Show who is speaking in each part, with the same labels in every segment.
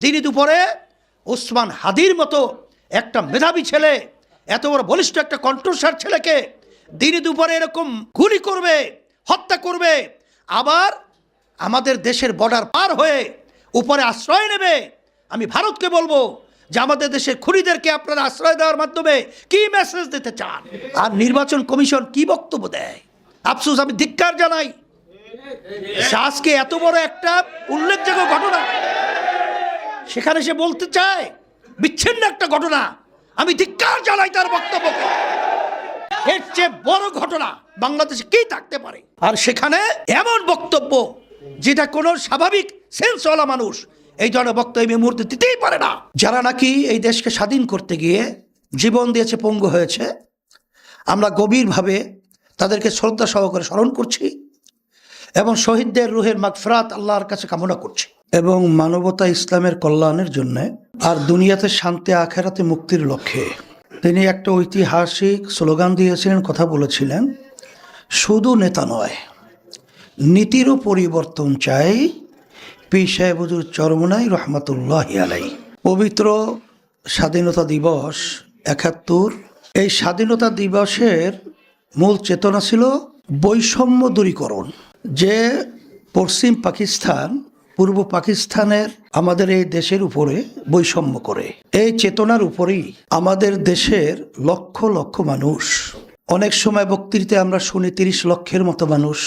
Speaker 1: দিনে দুপুরে ওসমান হাদির মতো একটা মেধাবী ছেলে, এত বড় বলিষ্ঠ একটা কণ্ঠস্বর ছেলেকে দিনে দুপুরে এরকম গুলি করবে, হত্যা করবে, আবার আমাদের দেশের বর্ডার পার হয়ে উপরে আশ্রয় নেবে। আমি ভারতকে বলবো যে আমাদের দেশের খুনিদেরকে আপনারা আশ্রয় দেওয়ার মাধ্যমে কি মেসেজ দিতে চান? আর নির্বাচন কমিশন কি বক্তব্য দেয়? আফসোস, আমি ধিক্কার জানাই। আজকে এত বড় একটা উল্লেখযোগ্য ঘটনা, সেখানে সে বলতে চায় বিচ্ছিন্ন একটা ঘটনা। আমি ধিক্কার জানাই তার বক্তব্যকে। এর চেয়ে বড় ঘটনা বাংলাদেশে কি থাকতে পারে? আর সেখানে এমন বক্তব্য যেটা কোনো স্বাভাবিক সেন্সওয়ালা মানুষ এই ধরনের বক্তব্য এই মুহূর্তে দিতেই পারে না। যারা নাকি এই দেশকে স্বাধীন করতে গিয়ে জীবন দিয়েছে, পঙ্গু হয়েছে, আমরা গভীরভাবে তাদেরকে শ্রদ্ধা সহকারে স্মরণ করছি এবং শহীদদের রুহের মাগফিরাত আল্লাহর কাছে কামনা করছি এবং মানবতা ইসলামের কল্যাণের জন্য আর দুনিয়াতে শান্তি আখেরাতে মুক্তির লক্ষ্যে তিনি একটা ঐতিহাসিক স্লোগান দিয়েছিলেন, কথা বলেছিলেন, শুধু নেতা নয়, নীতিরও পরিবর্তন চাই। পীর সাহেব হুজুর চরমনাই রহমতুল্লাহ আলাই। পবিত্র স্বাধীনতা দিবস ৭১, এই স্বাধীনতা দিবসের মূল চেতনা ছিল বৈষম্য দূরীকরণ। যে পশ্চিম পাকিস্তান পূর্ব পাকিস্তানের আমাদের এই দেশের উপরে বৈষম্য করে, এই চেতনার উপরেই আমাদের দেশের লক্ষ লক্ষ মানুষ, অনেক সময় বক্তৃতায় আমরা শুনি ৩০ লক্ষের মতো মানুষ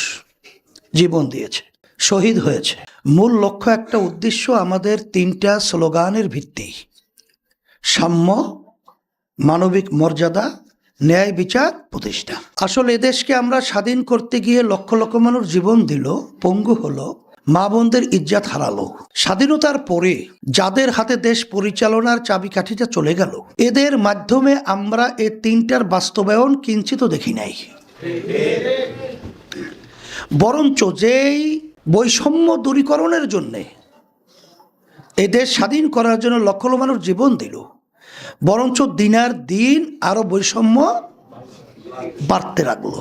Speaker 1: জীবন দিয়েছে, শহীদ হয়েছে। মূল লক্ষ্য, একটা উদ্দেশ্য, আমাদের ৩টা স্লোগানের ভিত্তি: সাম্য, মানবিক মর্যাদা, ন্যায় বিচার প্রতিষ্ঠা। আসলে এদেশকে আমরা স্বাধীন করতে গিয়ে লক্ষ লক্ষ মানুষ জীবন দিল, পঙ্গু হলো, মা বোনদের ইজ্জত হারালো। স্বাধীনতার পরে যাদের হাতে দেশ পরিচালনার চাবিকাঠিটা চলে গেল, এদের মাধ্যমে আমরা এই ৩টার বাস্তবায়ন কিঞ্চিত দেখি নাই। বরঞ্চ যেই বৈষম্য দূরীকরণের জন্যে এই দেশ স্বাধীন করার জন্য লক্ষ লক্ষ মানুষ জীবন দিল, বরঞ্চ দিনার দিন আরো বৈষম্য বাড়তে লাগলো।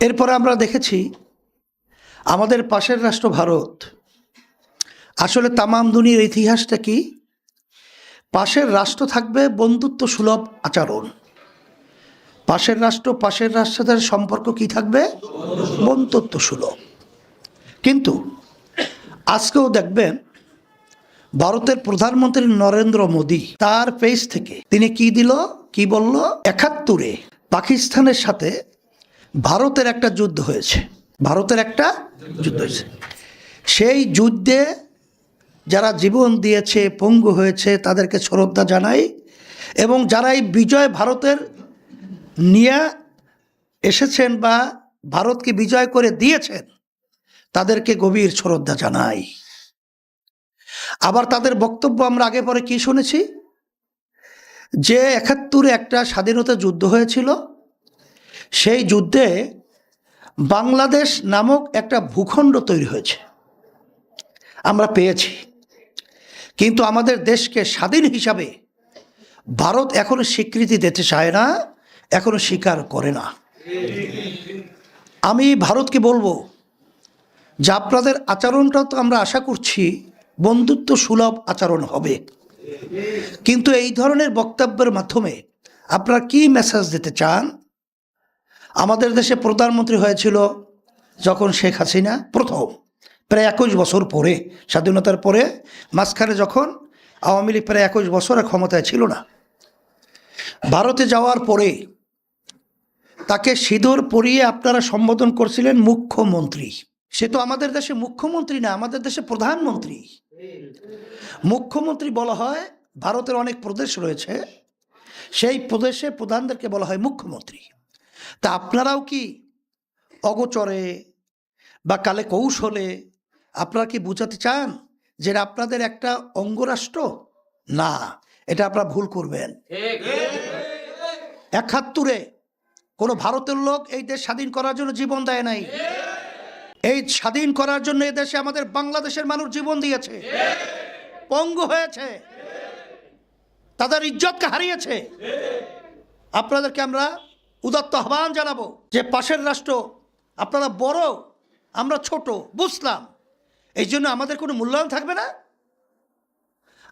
Speaker 1: এরপরে আমরা দেখেছি আমাদের পাশের রাষ্ট্র ভারত। আসলে তামাম দুনিয়ার ইতিহাসটা কি? পাশের রাষ্ট্র থাকবে বন্ধুত্ব সুলভ আচরণ, পাশের রাষ্ট্রের সাথে সম্পর্ক কি থাকবে? বন্ধুত্ব সুলভ। কিন্তু আজকেও দেখবেন ভারতের প্রধানমন্ত্রী নরেন্দ্র মোদী তার পেজ থেকে তিনি কি দিল, কি বলল? ৭১ পাকিস্তানের সাথে ভারতের একটা যুদ্ধ হয়েছে, সেই যুদ্ধে যারা জীবন দিয়েছে, পঙ্গু হয়েছে, তাদেরকে শ্রদ্ধা জানাই এবং যারা এই বিজয় ভারতের নিয়ে এসেছেন বা ভারতকে বিজয় করে দিয়েছেন, তাদেরকে গভীর শ্রদ্ধা জানাই। আবার তাদের বক্তব্য আমরা আগে পরে কি শুনেছি যে ৭১ একটা স্বাধীনতা যুদ্ধ হয়েছিল, সেই যুদ্ধে বাংলাদেশ নামক একটা ভূখণ্ড তৈরি হয়েছে, আমরা পেয়েছি। কিন্তু আমাদের দেশকে স্বাধীন হিসাবে ভারত এখনো স্বীকৃতি দিতে চায় না, এখনো স্বীকার করে না। আমি ভারতকে বলবো যে আপনাদের আচরণটা তো আমরা আশা করছি বন্ধুত্ব সুলভ আচরণ হবে, কিন্তু এই ধরনের বক্তব্যের মাধ্যমে আপনারা কি মেসেজ দিতে চান? আমাদের দেশে প্রধানমন্ত্রী হয়েছিল যখন শেখ হাসিনা, প্রথম প্রায় ২১ বছর পরে, স্বাধীনতার পরে, মাঝখানে যখন আওয়ামী লীগ প্রায় ২১ বছর ক্ষমতায় ছিল না। ভারতে যাওয়ার পরে তাকে সিঁদুর পরিয়ে আপনারা সম্বোধন করছিলেন মুখ্যমন্ত্রী। সে তো আমাদের দেশে মুখ্যমন্ত্রী না, আমাদের দেশে প্রধানমন্ত্রী। মুখ্যমন্ত্রী বলা হয়, ভারতের অনেক প্রদেশ রয়েছে, সেই প্রদেশে প্রধানদেরকে বলা হয় মুখ্যমন্ত্রী। তা আপনারাও কি অগোচরে বা কালে কৌশলে আপনারা কি বোঝাতে চান যে আপনাদের একটা অঙ্গরাষ্ট্র? না, এটা আপনারা ভুল করবেন। ৭১ কোনো ভারতের লোক এই দেশ স্বাধীন করার জন্য জীবন দেয় নাই। এই স্বাধীন করার জন্য এই দেশে আমাদের বাংলাদেশের মানুষ জীবন দিয়েছে, পঙ্গু হয়েছে, তাদের ইজ্জতকে হারিয়েছে। আপনাদেরকে আমরা উদাত্ত আহ্বান জানাবো যে পাশের রাষ্ট্র আপনারা বড়, আমরা ছোট, বুঝলাম, এই জন্য আমাদের কোনো মূল্যায়ন থাকবে না।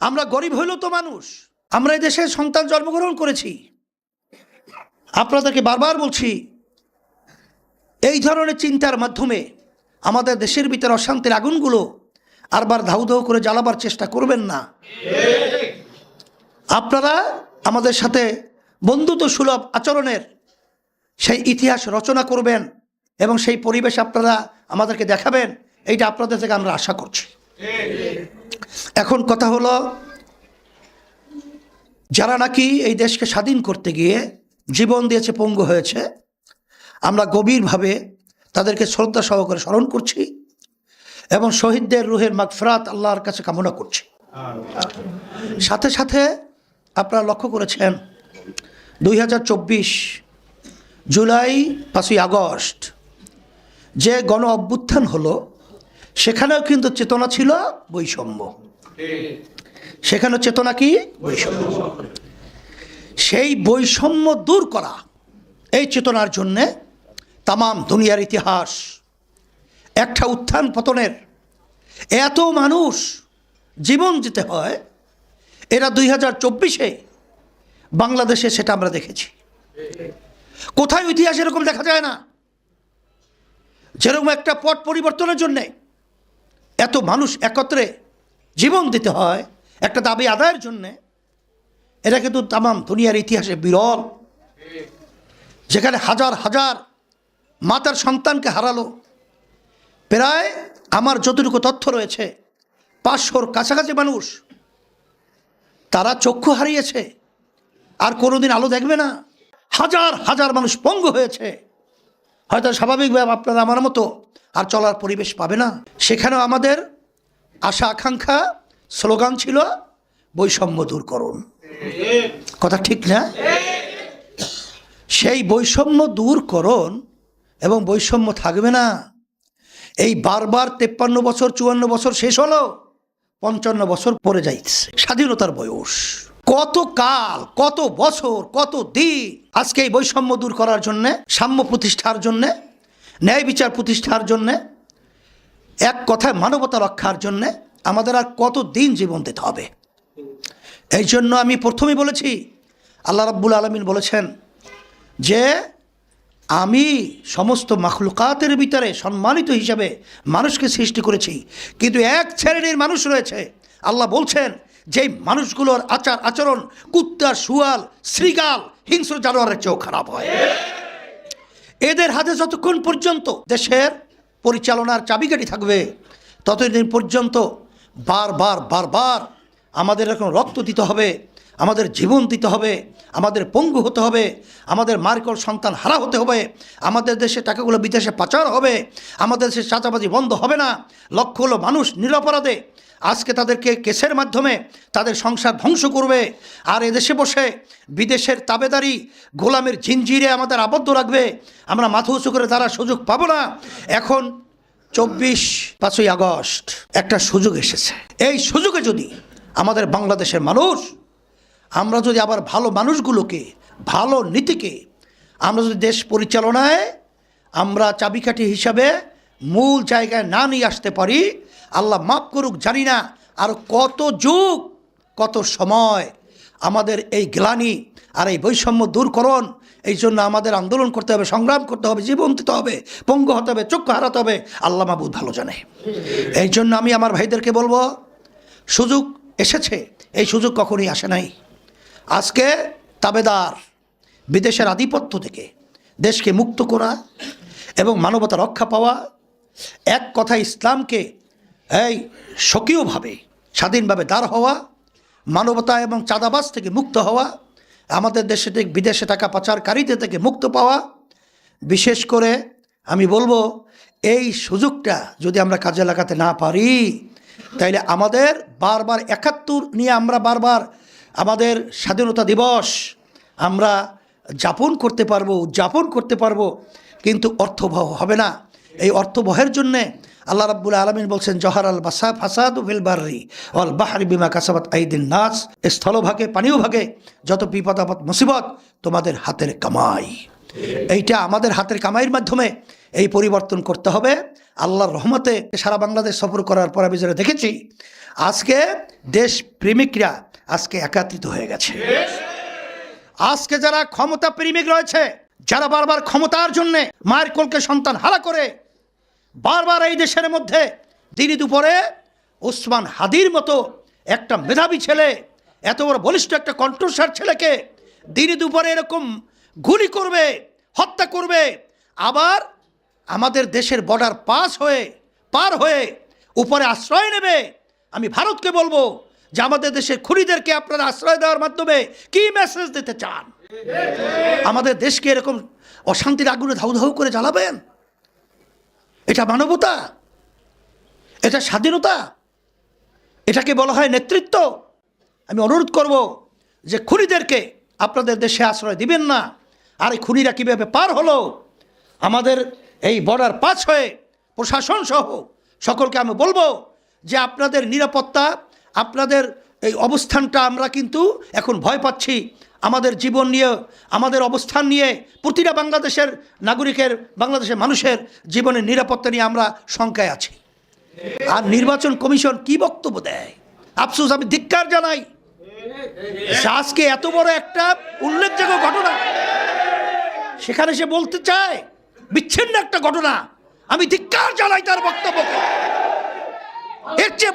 Speaker 1: আমরা গরিব হইলেও তো মানুষ, আমরা এই দেশে সন্তান জন্মগ্রহণ করেছি। আপনাদেরকে বারবার বলছি, এই ধরনের চিন্তার মাধ্যমে আমাদের দেশের ভিতরে অশান্তির আগুনগুলো আরবার ধাউ ধাউ করে জ্বালাবার চেষ্টা করবেন না। আপনারা আমাদের সাথে বন্ধুত্ব সুলভ আচরণের সেই ইতিহাস রচনা করবেন এবং সেই পরিবেশ আপনারা আমাদেরকে দেখাবেন, এইটা আপনাদের থেকে আমরা আশা করছি। এখন কথা হলো, যারা নাকি এই দেশকে স্বাধীন করতে গিয়ে জীবন দিয়েছে, পঙ্গু হয়েছে, আমরা গভীরভাবে তাদেরকে শ্রদ্ধা সহকারে স্মরণ করছি এবং শহীদদের রুহের মাগফিরাত আল্লাহর কাছে কামনা করছি। সাথে সাথে আপনারা লক্ষ্য করেছেন 2024 জুলাই 5ই আগস্ট যে গণ অভ্যুত্থান হলো, সেখানেও কিন্তু চেতনা ছিল বৈষম্য। সেখানে চেতনা কি? বৈষম্য। সেই বৈষম্য দূর করা, এই চেতনার জন্যে তামাম দুনিয়ার ইতিহাস একটা উত্থান পতনের এত মানুষ জীবন দিতে হয়, এরা 2024-এ বাংলাদেশে সেটা আমরা দেখেছি। কোথায় ইতিহাস এরকম দেখা যায় না, যেরকম একটা পট পরিবর্তনের জন্যে এত মানুষ একত্রে জীবন দিতে হয় একটা দাবি আদায়ের জন্যে। এটা কিন্তু তামাম দুনিয়ার ইতিহাসে বিরল, যেখানে হাজার হাজার মাতার সন্তানকে হারালো। প্রায় আমার যতটুকু তথ্য রয়েছে 500-র কাছাকাছি মানুষ তারা চক্ষু হারিয়েছে, আর কোনোদিন আলো দেখবে না। হাজার হাজার মানুষ পঙ্গু হয়েছে, হয়তো স্বাভাবিকভাবে আপনারা আমার মতো আর চলার পরিবেশ পাবে না। সেখানেও আমাদের আশা আকাঙ্ক্ষা স্লোগান ছিল বৈষম্য দূর করুন। কথা ঠিক না? সেই বৈষম্য দূর করুন এবং বৈষম্য থাকবে না। এই বারবার 53 বছর 54 বছর শেষ হলো, 55 বছর পরে যাইছে স্বাধীনতার বয়স। কত কাল, কত বছর, কত দিন আজকে এই বৈষম্য দূর করার জন্যে, সাম্য প্রতিষ্ঠার জন্যে, ন্যায় বিচার প্রতিষ্ঠার জন্যে, এক কথায় মানবতা রক্ষার জন্যে আমাদের আর কত দিন জীবন দিতে হবে। এই জন্য আমি প্রথমেই বলেছি, আল্লাহ রাব্বুল আলামিন বলেছেন যে আমি সমস্ত মাখলুকাতের ভিতরে সম্মানিত হিসাবে মানুষকে সৃষ্টি করেছি, কিন্তু এক শ্রেণীর মানুষ রয়েছে, আল্লাহ বলছেন যে মানুষগুলোর আচার আচরণ কুত্তা, শুয়াল, শ্রীগাল, হিংস্র জানোয়ারের চেয়েও খারাপ হয়। এদের হাতে যতক্ষণ পর্যন্ত দেশের পরিচালনার চাবিকাঠি থাকবে, ততদিন পর্যন্ত বারবার বারবার আমাদের এখন রক্ত দিতে হবে, আমাদের জীবন দিতে হবে, আমাদের পঙ্গু হতে হবে, আমাদের মার্কল সন্তান হারা হতে হবে, আমাদের দেশে টাকাগুলো বিদেশে পাচার হবে, আমাদের দেশে চাঁদাবাজি বন্ধ হবে না। লক্ষ হলো মানুষ নিরপরাধে আজকে তাদেরকে কেসের মাধ্যমে তাদের সংসার ধ্বংস করবে, আর এদেশে বসে বিদেশের তাবেদারি গোলামের জিনজিরে আমাদের আবদ্ধ রাখবে। আমরা মাথা উঁচু করে তারা সুযোগ পাবো না। এখন 5ই আগস্ট একটা সুযোগ এসেছে। এই সুযোগে যদি আমাদের বাংলাদেশের মানুষ, আমরা যদি আবার ভালো মানুষগুলোকে, ভালো নীতিকে আমরা যদি দেশ পরিচালনায় আমরা চাবিকাঠি হিসাবে মূল জায়গায় না নিয়ে আসতে পারি, আল্লাহ মাফ করুক, জানি না আর কত যুগ কত সময় আমাদের এই গ্লানি আর এই বৈষম্য দূরকরণ, এই জন্য আমাদের আন্দোলন করতে হবে, সংগ্রাম করতে হবে, জীবন দিতে হবে, পঙ্গু হতে হবে, চক্ষু হারাতে হবে। আল্লাহ মাবুদ ভালো জানে। এই জন্য আমি আমার ভাইদেরকে বলবো, সুযোগ এসেছে, এই সুযোগ কখনোই আসে নাই। আজকে তাবেদার বিদেশের আধিপত্য থেকে দেশকে মুক্ত করা এবং মানবতা রক্ষা পাওয়া, এক কথা ইসলামকে এই স্বকীয়ভাবে স্বাধীনভাবে দাঁড় হওয়া, মানবতা এবং চাঁদাবাজ থেকে মুক্ত হওয়া, আমাদের দেশে থেকে বিদেশে টাকা পাচারকারীদের থেকে মুক্ত পাওয়া, বিশেষ করে আমি বলবো এই সুযোগটা যদি আমরা কাজে লাগাতে না পারি, তাইলে আমাদের বারবার 71 নিয়ে আমরা বারবার আমাদের স্বাধীনতা দিবস আমরা উদযাপন করতে পারবো, কিন্তু অর্থবহ হবে না। এই অর্থবহের জন্যে আল্লাহ রাব্বুল আলামিন বলছেন, জহারাল ফাসাদু ফিল বাররি ওয়াল বাহরি বিমা কাসাবাত আইদিন নাস, স্থলভাগে পানীয় ভাগে যত বিপদ আপদ মুসিবত তোমাদের হাতের কামাই। এইটা আমাদের হাতের কামাইয়ের মাধ্যমে এই পরিবর্তন করতে হবে। আল্লাহর রহমতে সারা বাংলাদেশ সফর করার পর আমি যেটা দেখেছি, আজকে দেশ প্রেমিকরা আজকে একাত্রিত হয়ে গেছে। আজকে যারা ক্ষমতা প্রেমিক রয়েছে, যারা বারবার ক্ষমতার জন্যে মায়ের কোলকে সন্তান হারা করে বারবার এই দেশের মধ্যে দিনে দুপুরে ওসমান হাদির মতো একটা মেধাবী ছেলে, এত বড় বলিষ্ঠ একটা কণ্ঠস্বর ছেলেকে দিনে দুপুরে এরকম গুলি করবে, হত্যা করবে, আবার আমাদের দেশের বর্ডার পার হয়ে উপরে আশ্রয় নেবে। আমি ভারতকে বলবো যে আমাদের দেশের খুনিদেরকে আপনারা আশ্রয় দেওয়ার মাধ্যমে কি মেসেজ দিতে চান? আমাদের দেশকে এরকম অশান্তির আগুনে ধাউ ধাউ করে জ্বালাবেন? এটা মানবতা? এটা স্বাধীনতা? এটাকে বলা হয় নেতৃত্ব? আমি অনুরোধ করব যে খুনিদেরকে আপনাদের দেশে আশ্রয় দিবেন না। আর এই খুনিরা কীভাবে পার হলো আমাদের এই বর্ডার পাস হয়ে, প্রশাসন সহ সকলকে আমি বলবো যে আপনাদের নিরাপত্তা, আপনাদের এই অবস্থানটা আমরা কিন্তু এখন ভয় পাচ্ছি। আমাদের জীবন নিয়ে, আমাদের অবস্থান নিয়ে, প্রতিটা বাংলাদেশের নাগরিকের, বাংলাদেশের মানুষের জীবনের নিরাপত্তা নিয়ে আমরা শঙ্কায় আছি। আর নির্বাচন কমিশন কি বক্তব্য দেয়? আফসোস, আমি ধিক্কার জানাই। আজকে এত বড় একটা উল্লেখযোগ্য ঘটনা, সেখানে সে বলতে চায় বিচ্ছিন্ন একটা ঘটনা। আমি ধিক্কার জানাই তার বক্তব্যকে। এর চেয়ে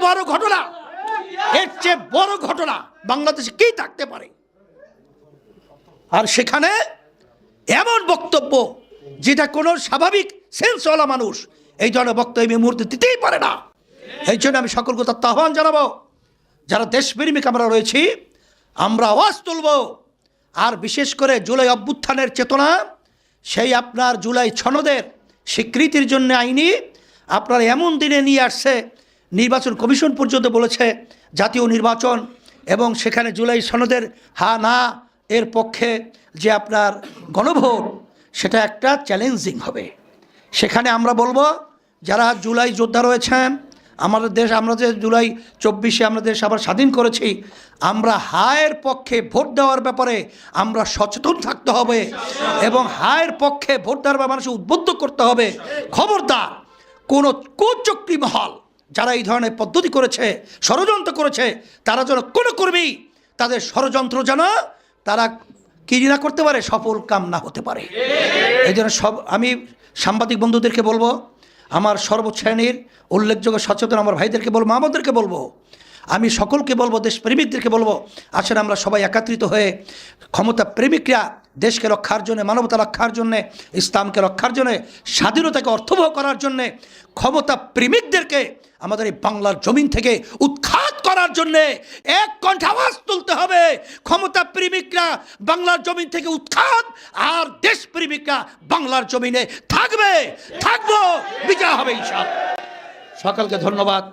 Speaker 1: বড় ঘটনা বাংলাদেশে কি থাকতে পারে? আর সেখানে এমন বক্তব্য যেটা কোনো স্বাভাবিক সেন্সওয়ালা মানুষ এই ধরনের বক্তব্য এই মুহূর্তে দিতেই পারে না। এই জন্য আমি সকলকে তার আহ্বান জানাবো, যারা দেশপ্রেমিক আমরা রয়েছি, আমরা আওয়াজ তুলব। আর বিশেষ করে জুলাই অভ্যুত্থানের চেতনা, সেই আপনার জুলাই সনদের স্বীকৃতির জন্য আইনি আপনার এমন দিনে নিয়ে আসছে, নির্বাচন কমিশন পর্যন্ত বলেছে জাতীয় নির্বাচন এবং সেখানে জুলাই সনদের হা না এর পক্ষে যে আপনার গণভোট, সেটা একটা চ্যালেঞ্জিং হবে। সেখানে আমরা বলবো, যারা জুলাই যোদ্ধা রয়েছেন, আমাদের দেশ, আমরা যে জুলাই 24-এ আমরা দেশ আবার স্বাধীন করেছি, আমরা হায়ের পক্ষে ভোট দেওয়ার ব্যাপারে আমরা সচেতন থাকতে হবে এবং হায়ের পক্ষে ভোট দেওয়ার ব্যাপারে মানুষকে উদ্বুদ্ধ করতে হবে। খবরদার কোনো কুচক্রী মহল যারা এই ধরনের পদ্ধতি করেছে, ষড়যন্ত্র করেছে, তারা যেন কোনো কর্মী তাদের ষড়যন্ত্র যেন তারা কি না করতে পারে, সফল কাম না হতে পারে। এই জন্য আমি সাংবাদিক বন্ধুদেরকে বলবো, আমার সর্বশ্রেণীর উল্লেখযোগ্য সচেতন আমার ভাইদেরকে বলবো, আমাদেরকে বলবো, আমি সকলকে বলবো, দেশপ্রেমিকদেরকে বলবো, আসলে আমরা সবাই একত্রিত হয়ে ক্ষমতা প্রেমিকরা দেশকে রক্ষার জন্য, মানবতা রক্ষার জন্যে, ইসলামকে রক্ষার জন্যে, স্বাধীনতাকে অর্থবহ করার জন্যে ক্ষমতা প্রেমিকদেরকে আমাদের এই বাংলার জমিন থেকে উৎখাত করার জন্যে এক কণ্ঠে আওয়াজ তুলতে হবে। ক্ষমতা প্রেমিকরা বাংলার জমিন থেকে উৎখাত, আর দেশপ্রেমিকরা বাংলার জমিনে থাকবো, বিজয় হবে ইনশাআল্লাহ। সকলকে ধন্যবাদ।